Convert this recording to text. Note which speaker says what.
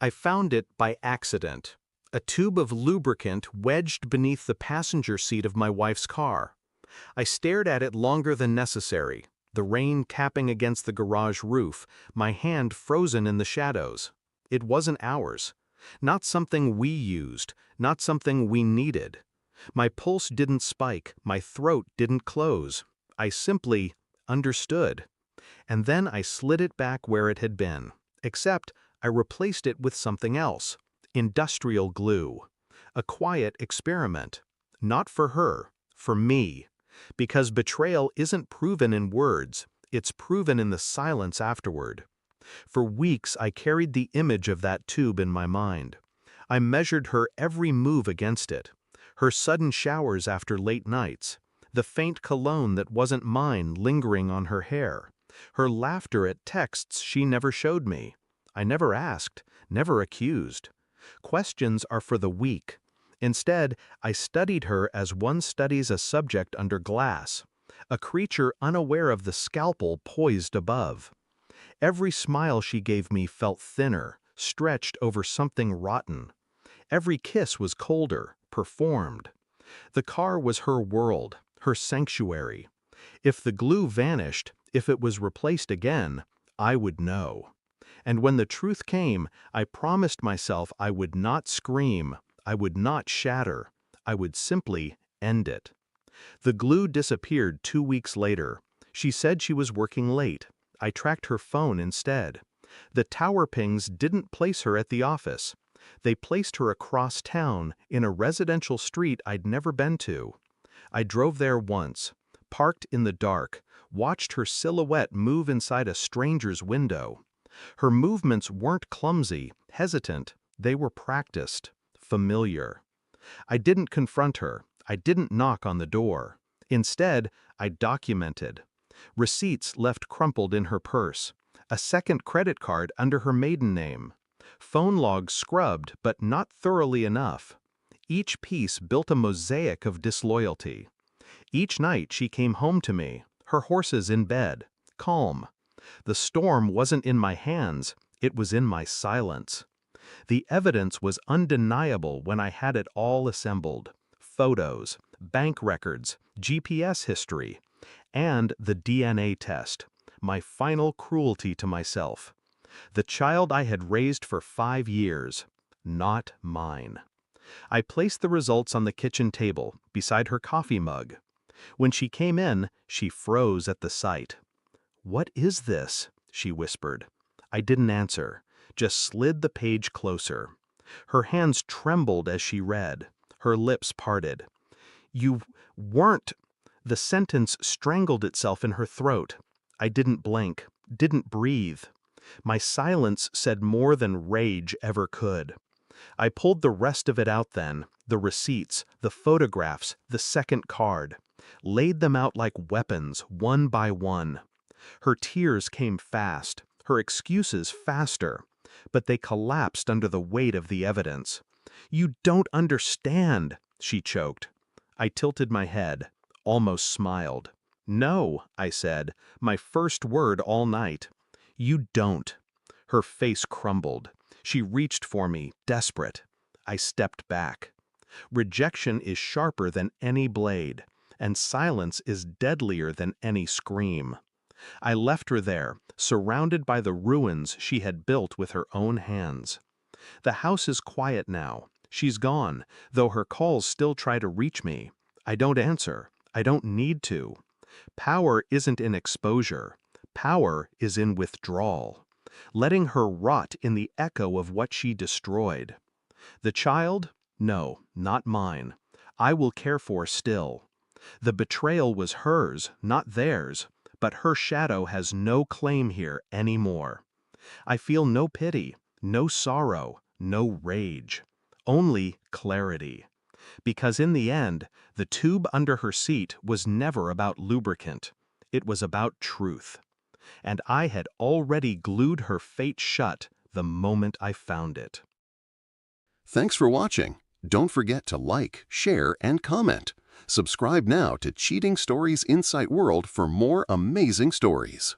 Speaker 1: I found it by accident. A tube of lubricant wedged beneath the passenger seat of my wife's car. I stared at it longer than necessary, the rain tapping against the garage roof, my hand frozen in the shadows. It wasn't ours. Not something we used, not something we needed. My pulse didn't spike, my throat didn't close. I simply understood. And then I slid it back where it had been, except I replaced it with something else. Industrial glue. A quiet experiment. Not for her, for me. Because betrayal isn't proven in words, it's proven in the silence afterward. For weeks I carried the image of that tube in my mind. I measured her every move against it. Her sudden showers after late nights. The faint cologne that wasn't mine lingering on her hair. Her laughter at texts she never showed me. I never asked, never accused. Questions are for the weak. Instead, I studied her as one studies a subject under glass, a creature unaware of the scalpel poised above. Every smile she gave me felt thinner, stretched over something rotten. Every kiss was colder, performed. The car was her world, her sanctuary. If the glue vanished, if it was replaced again, I would know. And when the truth came, I promised myself I would not scream, I would not shatter, I would simply end it. The glue disappeared 2 weeks later. She said she was working late. I tracked her phone instead. The tower pings didn't place her at the office. They placed her across town, in a residential street I'd never been to. I drove there once, parked in the dark, watched her silhouette move inside a stranger's window. Her movements weren't clumsy, hesitant, they were practiced, familiar. I didn't confront her, I didn't knock on the door. Instead, I documented. Receipts left crumpled in her purse, a second credit card under her maiden name. Phone logs scrubbed, but not thoroughly enough. Each piece built a mosaic of disloyalty. Each night she came home to me, her horses in bed, calm. The storm wasn't in my hands, it was in my silence. The evidence was undeniable when I had it all assembled. Photos, bank records, GPS history, and the DNA test, my final cruelty to myself. The child I had raised for 5 years, not mine. I placed the results on the kitchen table, beside her coffee mug. When she came in, she froze at the sight. "What is this?" she whispered. I didn't answer, just slid the page closer. Her hands trembled as she read, her lips parted. "You weren't—" The sentence strangled itself in her throat. I didn't blink, didn't breathe. My silence said more than rage ever could. I pulled the rest of it out then, the receipts, the photographs, the second card. Laid them out like weapons, one by one. Her tears came fast, her excuses faster, but they collapsed under the weight of the evidence. "You don't understand," she choked. I tilted my head, almost smiled. "No," I said, my first word all night. "You don't." Her face crumbled. She reached for me, desperate. I stepped back. Rejection is sharper than any blade, and silence is deadlier than any scream. I left her there, surrounded by the ruins she had built with her own hands. The house is quiet now. She's gone, though her calls still try to reach me. I don't answer. I don't need to. Power isn't in exposure. Power is in withdrawal. Letting her rot in the echo of what she destroyed. The child? No, not mine. I will care for still. The betrayal was hers, not theirs, but her shadow has no claim here anymore. I feel no pity, no sorrow, no rage. Only clarity. Because in the end, the tube under her seat was never about lubricant. It was about truth. And I had already glued her fate shut the moment I found it.
Speaker 2: Thanks for watching. Don't forget to like, share, and comment. Subscribe now to Cheating Stories Insight World for more amazing stories.